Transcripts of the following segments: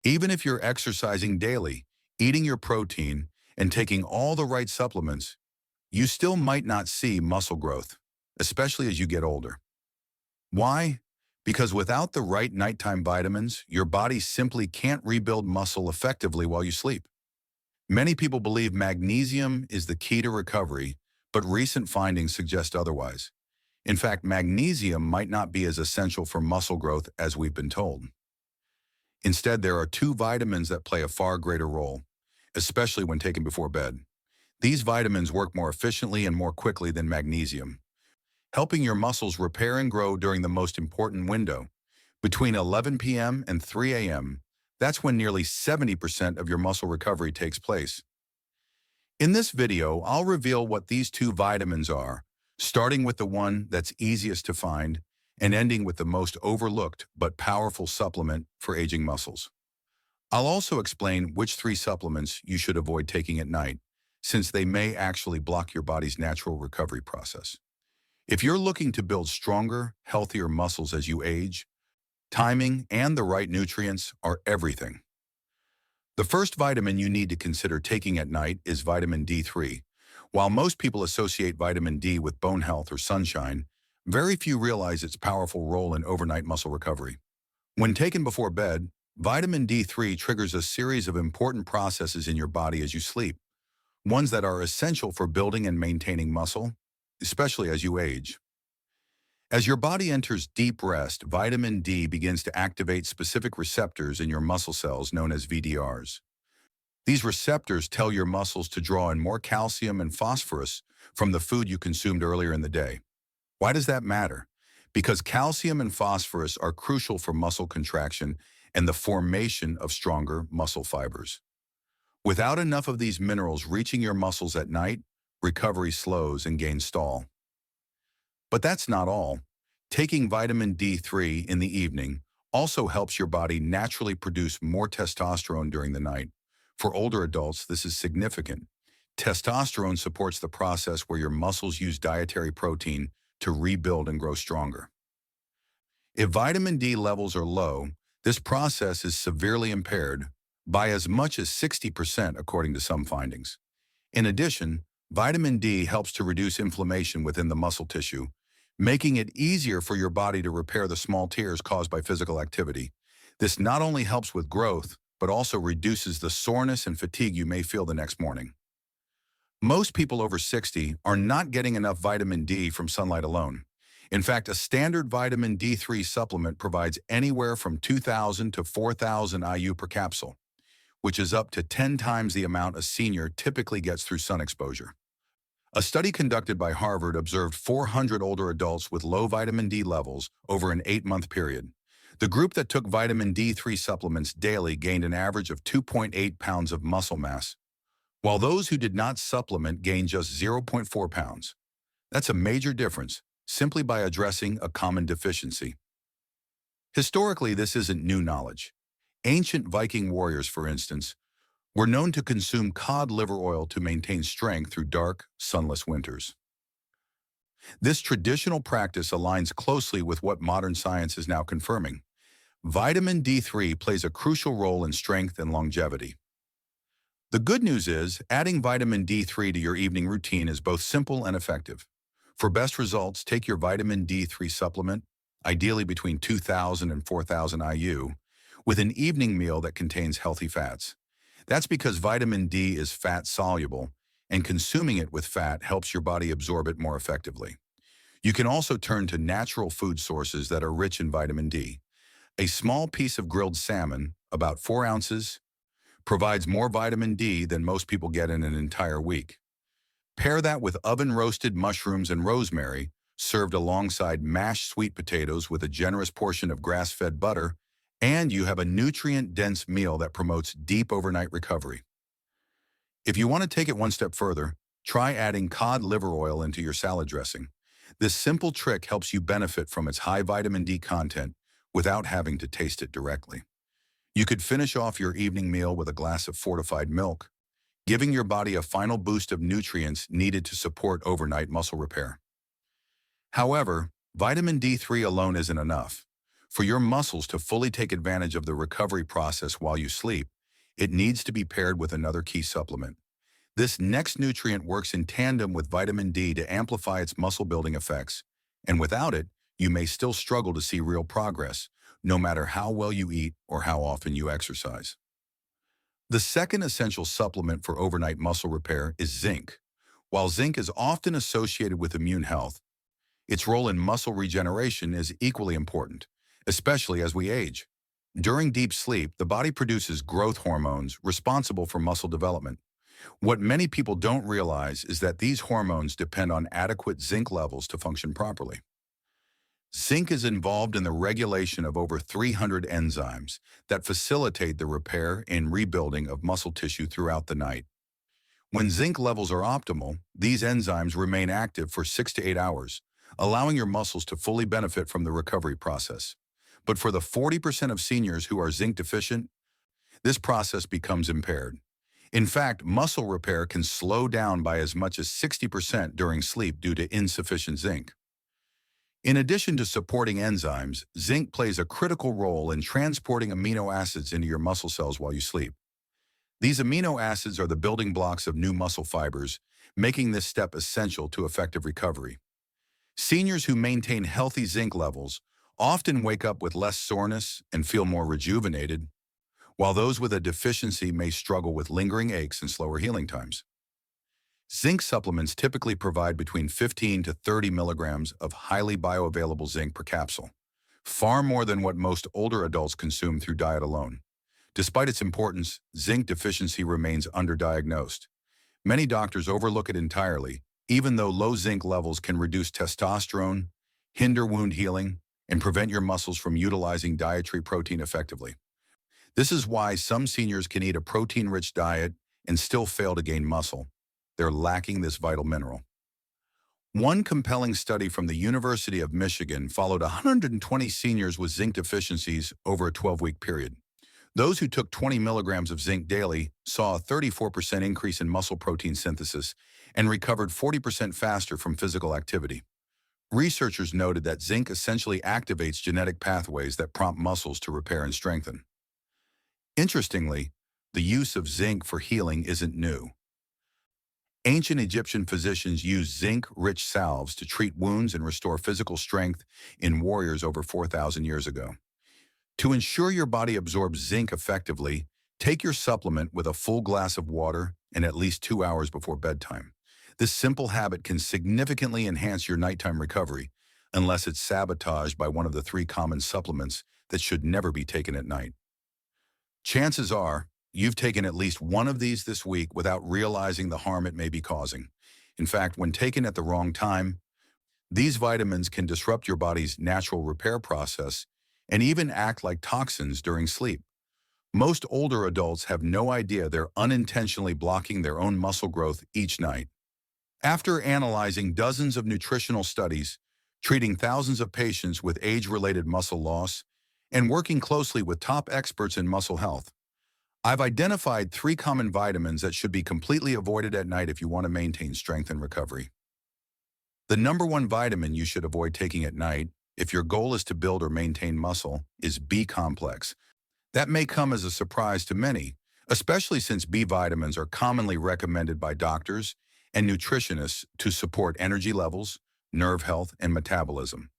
Even if you're exercising daily, eating your protein, and taking all the right supplements, you still might not see muscle growth, especially as you get older. Why? Because without the right nighttime vitamins, your body simply can't rebuild muscle effectively while you sleep. Many people believe magnesium is the key to recovery, but recent findings suggest otherwise. In fact, magnesium might not be as essential for muscle growth as we've been told. Instead, there are two vitamins that play a far greater role, especially when taken before bed. These vitamins work more efficiently and more quickly than magnesium, helping your muscles repair and grow during the most important window. Between 11 p.m. and 3 a.m., that's when nearly 70% of your muscle recovery takes place. In this video, I'll reveal what these two vitamins are, starting with the one that's easiest to find and ending with the most overlooked but powerful supplement for aging muscles. I'll also explain which three supplements you should avoid taking at night, since they may actually block your body's natural recovery process. If you're looking to build stronger, healthier muscles as you age, timing and the right nutrients are everything. The first vitamin you need to consider taking at night is vitamin D3. While most people associate vitamin D with bone health or sunshine, very few realize its powerful role in overnight muscle recovery. When taken before bed, vitamin D3 triggers a series of important processes in your body as you sleep, ones that are essential for building and maintaining muscle, especially as you age. As your body enters deep rest, vitamin D begins to activate specific receptors in your muscle cells known as VDRs. These receptors tell your muscles to draw in more calcium and phosphorus from the food you consumed earlier in the day. Why does that matter? Because calcium and phosphorus are crucial for muscle contraction and the formation of stronger muscle fibers. Without enough of these minerals reaching your muscles at night, recovery slows and gains stall. But that's not all. Taking vitamin D3 in the evening also helps your body naturally produce more testosterone during the night. For older adults, this is significant. Testosterone supports the process where your muscles use dietary protein to rebuild and grow stronger. If vitamin D levels are low, this process is severely impaired by as much as 60% according to some findings. In addition, vitamin D helps to reduce inflammation within the muscle tissue, making it easier for your body to repair the small tears caused by physical activity. This not only helps with growth, but also reduces the soreness and fatigue you may feel the next morning. Most people over 60 are not getting enough vitamin D from sunlight alone. In fact, a standard vitamin D3 supplement provides anywhere from 2,000 to 4,000 IU per capsule, which is up to 10 times the amount a senior typically gets through sun exposure. A study conducted by Harvard observed 400 older adults with low vitamin D levels over an 8-month period. The group that took vitamin D3 supplements daily gained an average of 2.8 pounds of muscle mass, while those who did not supplement gained just 0.4 pounds. That's a major difference, simply by addressing a common deficiency. Historically, this isn't new knowledge. Ancient Viking warriors, for instance, were known to consume cod liver oil to maintain strength through dark, sunless winters. This traditional practice aligns closely with what modern science is now confirming. Vitamin D3 plays a crucial role in strength and longevity. The good news is, adding vitamin D3 to your evening routine is both simple and effective. For best results, take your vitamin D3 supplement, ideally between 2,000 and 4,000 IU, with an evening meal that contains healthy fats. That's because vitamin D is fat-soluble, and consuming it with fat helps your body absorb it more effectively. You can also turn to natural food sources that are rich in vitamin D. A small piece of grilled salmon, about 4 ounces, provides more vitamin D than most people get in an entire week. Pair that with oven-roasted mushrooms and rosemary, served alongside mashed sweet potatoes with a generous portion of grass-fed butter, and you have a nutrient-dense meal that promotes deep overnight recovery. If you want to take it one step further, try adding cod liver oil into your salad dressing. This simple trick helps you benefit from its high vitamin D content without having to taste it directly. You could finish off your evening meal with a glass of fortified milk, giving your body a final boost of nutrients needed to support overnight muscle repair. However, vitamin D3 alone isn't enough. For your muscles to fully take advantage of the recovery process while you sleep, it needs to be paired with another key supplement. This next nutrient works in tandem with vitamin D to amplify its muscle-building effects, and without it, you may still struggle to see real progress, no matter how well you eat or how often you exercise. The second essential supplement for overnight muscle repair is zinc. While zinc is often associated with immune health, its role in muscle regeneration is equally important, especially as we age. During deep sleep, the body produces growth hormones responsible for muscle development. What many people don't realize is that these hormones depend on adequate zinc levels to function properly. Zinc is involved in the regulation of over 300 enzymes that facilitate the repair and rebuilding of muscle tissue throughout the night. When zinc levels are optimal, these enzymes remain active for 6 to 8 hours, allowing your muscles to fully benefit from the recovery process. But for the 40% of seniors who are zinc deficient, this process becomes impaired. In fact, muscle repair can slow down by as much as 60% during sleep due to insufficient zinc. In addition to supporting enzymes, zinc plays a critical role in transporting amino acids into your muscle cells while you sleep. These amino acids are the building blocks of new muscle fibers, making this step essential to effective recovery. Seniors who maintain healthy zinc levels often wake up with less soreness and feel more rejuvenated, while those with a deficiency may struggle with lingering aches and slower healing times. Zinc supplements typically provide between 15 to 30 milligrams of highly bioavailable zinc per capsule, far more than what most older adults consume through diet alone. Despite its importance, zinc deficiency remains underdiagnosed. Many doctors overlook it entirely, even though low zinc levels can reduce testosterone, hinder wound healing, and prevent your muscles from utilizing dietary protein effectively. This is why some seniors can eat a protein-rich diet and still fail to gain muscle. They're lacking this vital mineral. One compelling study from the University of Michigan followed 120 seniors with zinc deficiencies over a 12-week period. Those who took 20 milligrams of zinc daily saw a 34% increase in muscle protein synthesis and recovered 40% faster from physical activity. Researchers noted that zinc essentially activates genetic pathways that prompt muscles to repair and strengthen. Interestingly, the use of zinc for healing isn't new. Ancient Egyptian physicians used zinc-rich salves to treat wounds and restore physical strength in warriors over 4,000 years ago. To ensure your body absorbs zinc effectively, take your supplement with a full glass of water and at least 2 hours before bedtime. This simple habit can significantly enhance your nighttime recovery, unless it's sabotaged by one of the 3 common supplements that should never be taken at night. Chances are, you've taken at least one of these this week without realizing the harm it may be causing. In fact, when taken at the wrong time, these vitamins can disrupt your body's natural repair process and even act like toxins during sleep. Most older adults have no idea they're unintentionally blocking their own muscle growth each night. After analyzing dozens of nutritional studies, treating thousands of patients with age-related muscle loss, and working closely with top experts in muscle health, I've identified 3 common vitamins that should be completely avoided at night if you want to maintain strength and recovery. The number 1 vitamin you should avoid taking at night, if your goal is to build or maintain muscle, is B-complex. That may come as a surprise to many, especially since B vitamins are commonly recommended by doctors and nutritionists to support energy levels, nerve health, and metabolism.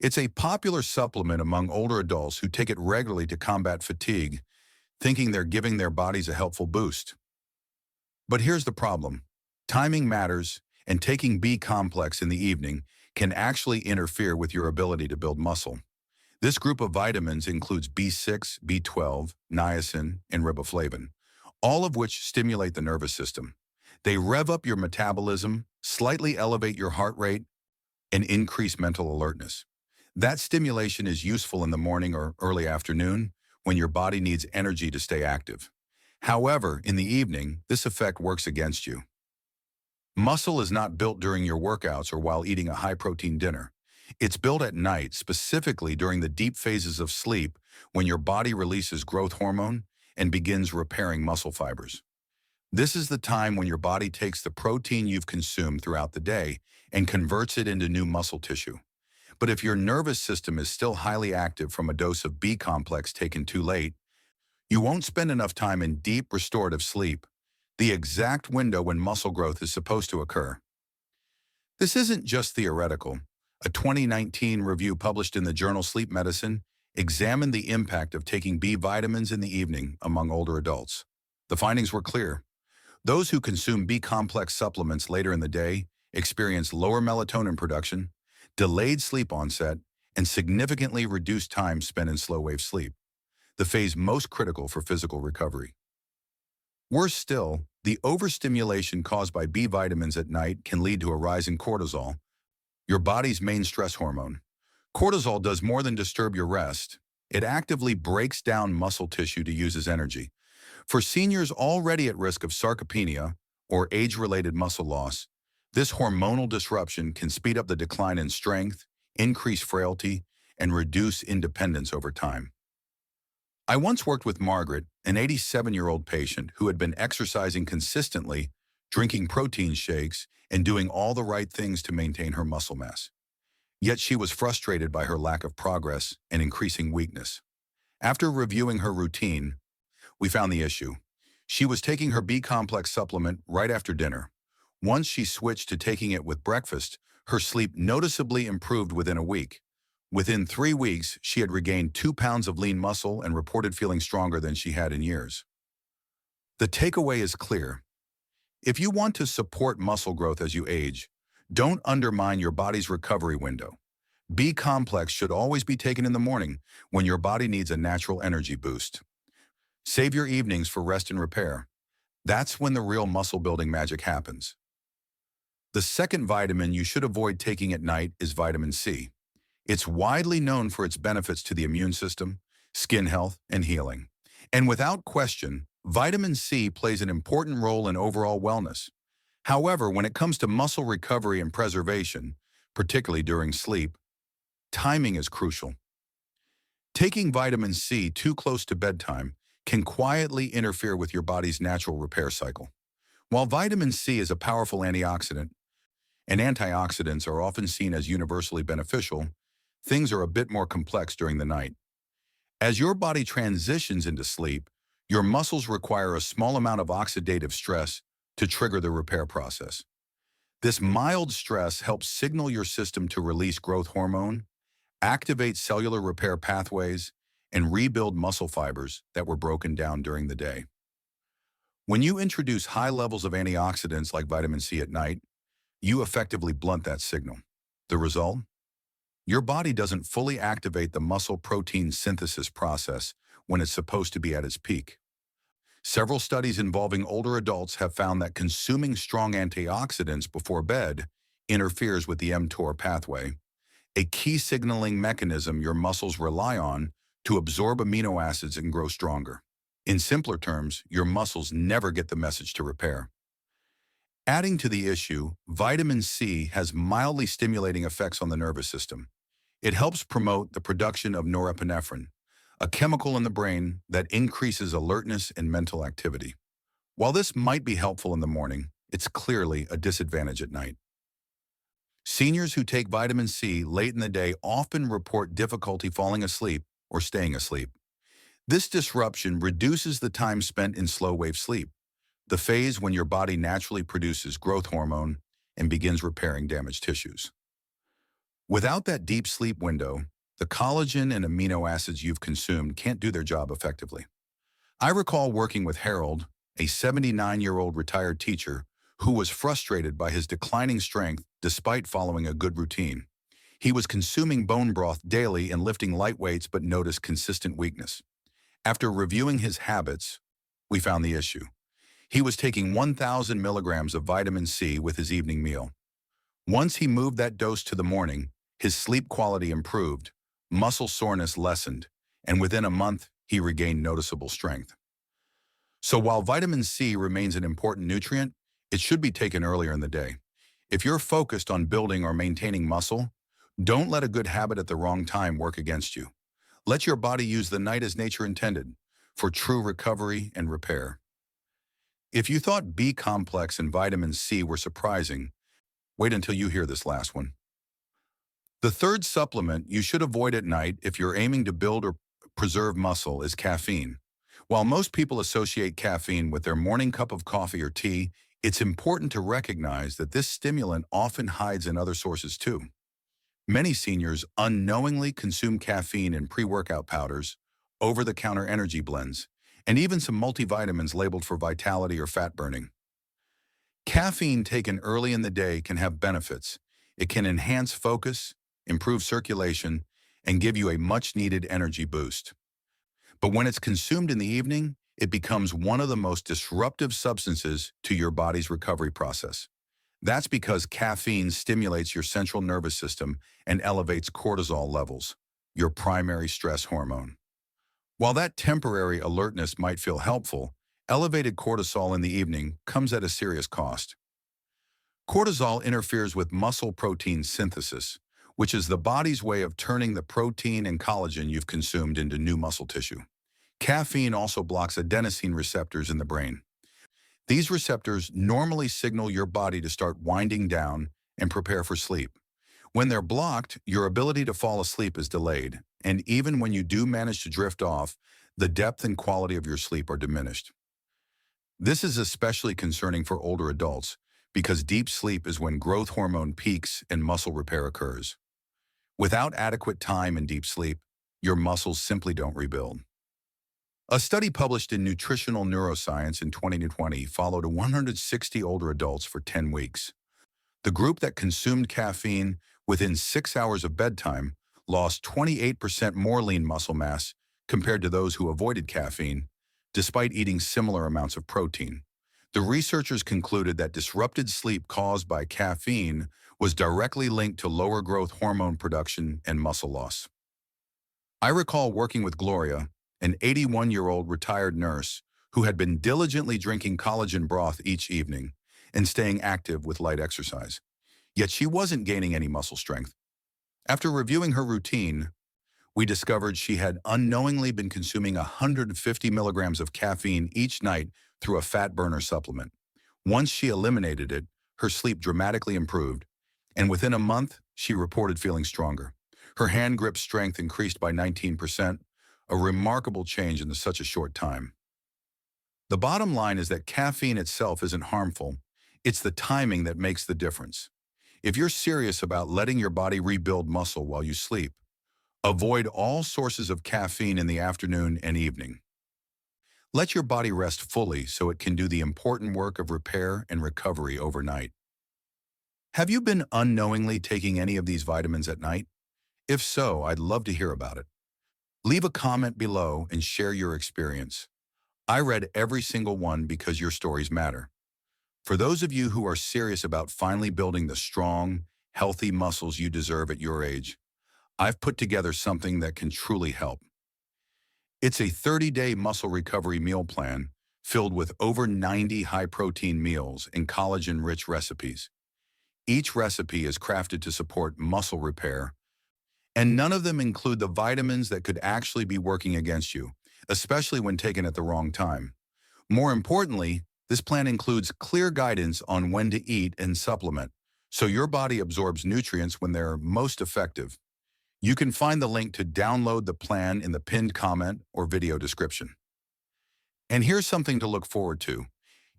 It's a popular supplement among older adults who take it regularly to combat fatigue, thinking they're giving their bodies a helpful boost. But here's the problem. Timing matters, and taking B-complex in the evening can actually interfere with your ability to build muscle. This group of vitamins includes B6, B12, niacin, and riboflavin, all of which stimulate the nervous system. They rev up your metabolism, slightly elevate your heart rate, and increase mental alertness. That stimulation is useful in the morning or early afternoon when your body needs energy to stay active. However, in the evening, this effect works against you. Muscle is not built during your workouts or while eating a high-protein dinner. It's built at night, specifically during the deep phases of sleep when your body releases growth hormone and begins repairing muscle fibers. This is the time when your body takes the protein you've consumed throughout the day and converts it into new muscle tissue. But if your nervous system is still highly active from a dose of B complex taken too late, you won't spend enough time in deep restorative sleep, the exact window when muscle growth is supposed to occur. This isn't just theoretical. A 2019 review published in the journal Sleep Medicine examined the impact of taking B vitamins in the evening among older adults. The findings were clear. Those who consume B-complex supplements later in the day experience lower melatonin production, delayed sleep onset, and significantly reduced time spent in slow-wave sleep, the phase most critical for physical recovery. Worse still, the overstimulation caused by B vitamins at night can lead to a rise in cortisol, your body's main stress hormone. Cortisol does more than disturb your rest. It actively breaks down muscle tissue to use as energy. For seniors already at risk of sarcopenia, or age-related muscle loss, this hormonal disruption can speed up the decline in strength, increase frailty, and reduce independence over time. I once worked with Margaret, an 87-year-old patient who had been exercising consistently, drinking protein shakes, and doing all the right things to maintain her muscle mass. Yet she was frustrated by her lack of progress and increasing weakness. After reviewing her routine, we found the issue. She was taking her B-complex supplement right after dinner. Once she switched to taking it with breakfast, her sleep noticeably improved within a week. Within 3 weeks, she had regained 2 pounds of lean muscle and reported feeling stronger than she had in years. The takeaway is clear. If you want to support muscle growth as you age, don't undermine your body's recovery window. B-complex should always be taken in the morning when your body needs a natural energy boost. Save your evenings for rest and repair. That's when the real muscle-building magic happens. The second vitamin you should avoid taking at night is vitamin C. It's widely known for its benefits to the immune system, skin health, and healing. And without question, vitamin C plays an important role in overall wellness. However, when it comes to muscle recovery and preservation, particularly during sleep, timing is crucial. Taking vitamin C too close to bedtime can quietly interfere with your body's natural repair cycle. While vitamin C is a powerful antioxidant, and antioxidants are often seen as universally beneficial, things are a bit more complex during the night. As your body transitions into sleep, your muscles require a small amount of oxidative stress to trigger the repair process. This mild stress helps signal your system to release growth hormone, activate cellular repair pathways, and rebuild muscle fibers that were broken down during the day. When you introduce high levels of antioxidants like vitamin C at night, you effectively blunt that signal. The result? Your body doesn't fully activate the muscle protein synthesis process when it's supposed to be at its peak. Several studies involving older adults have found that consuming strong antioxidants before bed interferes with the mTOR pathway, a key signaling mechanism your muscles rely on to absorb amino acids and grow stronger. In simpler terms, your muscles never get the message to repair. Adding to the issue, vitamin C has mildly stimulating effects on the nervous system. It helps promote the production of norepinephrine, a chemical in the brain that increases alertness and mental activity. While this might be helpful in the morning, it's clearly a disadvantage at night. Seniors who take vitamin C late in the day often report difficulty falling asleep or staying asleep. This disruption reduces the time spent in slow-wave sleep, the phase when your body naturally produces growth hormone and begins repairing damaged tissues. Without that deep sleep window, the collagen and amino acids you've consumed can't do their job effectively. I recall working with Harold, a 79-year-old retired teacher who was frustrated by his declining strength despite following a good routine. He was consuming bone broth daily and lifting light weights but noticed consistent weakness. After reviewing his habits, we found the issue. He was taking 1,000 milligrams of vitamin C with his evening meal. Once he moved that dose to the morning, his sleep quality improved, muscle soreness lessened, and within a month, he regained noticeable strength. So while vitamin C remains an important nutrient, it should be taken earlier in the day. If you're focused on building or maintaining muscle, don't let a good habit at the wrong time work against you. Let your body use the night as nature intended, for true recovery and repair. If you thought B-complex and vitamin C were surprising, wait until you hear this last one. The third supplement you should avoid at night if you're aiming to build or preserve muscle is caffeine. While most people associate caffeine with their morning cup of coffee or tea, it's important to recognize that this stimulant often hides in other sources too. Many seniors unknowingly consume caffeine in pre-workout powders, over-the-counter energy blends, and even some multivitamins labeled for vitality or fat burning. Caffeine taken early in the day can have benefits. It can enhance focus, improve circulation, and give you a much-needed energy boost. But when it's consumed in the evening, it becomes one of the most disruptive substances to your body's recovery process. That's because caffeine stimulates your central nervous system and elevates cortisol levels, your primary stress hormone. While that temporary alertness might feel helpful, elevated cortisol in the evening comes at a serious cost. Cortisol interferes with muscle protein synthesis, which is the body's way of turning the protein and collagen you've consumed into new muscle tissue. Caffeine also blocks adenosine receptors in the brain. These receptors normally signal your body to start winding down and prepare for sleep. When they're blocked, your ability to fall asleep is delayed, and even when you do manage to drift off, the depth and quality of your sleep are diminished. This is especially concerning for older adults because deep sleep is when growth hormone peaks and muscle repair occurs. Without adequate time and deep sleep, your muscles simply don't rebuild. A study published in Nutritional Neuroscience in 2020 followed 160 older adults for 10 weeks. The group that consumed caffeine within 6 hours of bedtime lost 28% more lean muscle mass compared to those who avoided caffeine, despite eating similar amounts of protein. The researchers concluded that disrupted sleep caused by caffeine was directly linked to lower growth hormone production and muscle loss. I recall working with Gloria, an 81-year-old retired nurse who had been diligently drinking collagen broth each evening and staying active with light exercise. Yet she wasn't gaining any muscle strength. After reviewing her routine, we discovered she had unknowingly been consuming 150 milligrams of caffeine each night through a fat burner supplement. Once she eliminated it, her sleep dramatically improved, and within a month, she reported feeling stronger. Her hand grip strength increased by 19%, a remarkable change in such a short time. The bottom line is that caffeine itself isn't harmful. It's the timing that makes the difference. If you're serious about letting your body rebuild muscle while you sleep, avoid all sources of caffeine in the afternoon and evening. Let your body rest fully so it can do the important work of repair and recovery overnight. Have you been unknowingly taking any of these vitamins at night? If so, I'd love to hear about it. Leave a comment below and share your experience. I read every single one because your stories matter. For those of you who are serious about finally building the strong, healthy muscles you deserve at your age, I've put together something that can truly help. It's a 30-day muscle recovery meal plan filled with over 90 high-protein meals and collagen-rich recipes. Each recipe is crafted to support muscle repair, and none of them include the vitamins that could actually be working against you, especially when taken at the wrong time. More importantly, this plan includes clear guidance on when to eat and supplement, so your body absorbs nutrients when they're most effective. You can find the link to download the plan in the pinned comment or video description. And here's something to look forward to.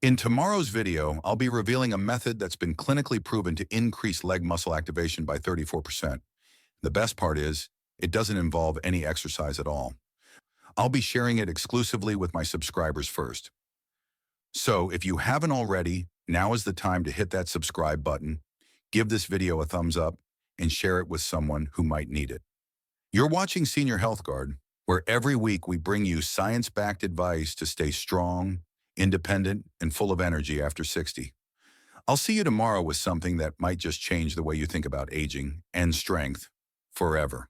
In tomorrow's video, I'll be revealing a method that's been clinically proven to increase leg muscle activation by 34%. The best part is, it doesn't involve any exercise at all. I'll be sharing it exclusively with my subscribers first. So if you haven't already, now is the time to hit that subscribe button, give this video a thumbs up, and share it with someone who might need it. You're watching Senior Health Guard, where every week we bring you science-backed advice to stay strong, independent, and full of energy after 60. I'll see you tomorrow with something that might just change the way you think about aging and strength forever.